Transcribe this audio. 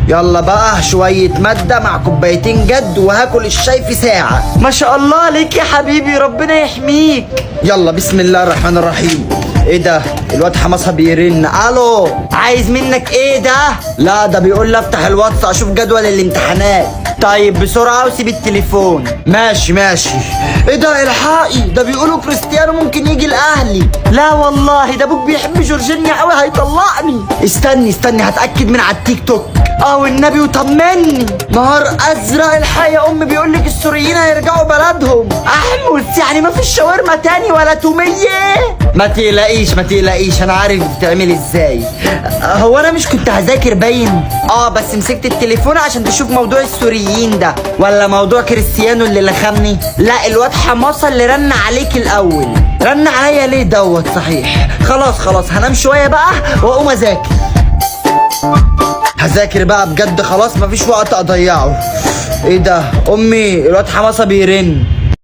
يلا بقى شوية مادة مع كوبايتين جد وهاكل الشاي في ساعة. ما شاء الله عليك يا حبيبي، ربنا يحميك. يلا بسم الله الرحمن الرحيم. ايه ده؟ الواد حماسة بيرن. الو، عايز منك ايه ده؟ لا ده بيقول لي افتح الواتس اشوف جدول الامتحانات. طيب بسرعة وسيب التليفون. ماشي. ايه ده؟ الحقي، ده بيقولوا كريستيانو ممكن يجي الاهلي. لا والله، ده ابوك بيحب جورجينيا قوي، هيطلقني. استني هتأكد من على التيك توك. والنبي وطمني. نهار ازرق، الحقي يا امي بيقول لك السوريين هيرجعوا بلدهم. احمس، يعني ما فيش شاورما تاني ولا تومية؟ ما تقلقيش انا عارف بتعمل ازاي. هو انا مش كنت هذاكر باين؟ بس مسكت التليفون عشان تشوف موضوع السوريين ده. ولا موضوع كريستيانو اللي لخمني؟ لا، الواد حماسة اللي رن عليك الاول. رن عليا ليه دوت؟ صحيح. خلاص هنام شوية بقى واقوم اذاكر. هذاكر بقى بجد، خلاص مفيش وقت اضيعه. ايه ده؟ امي الواد حماسة بيرن.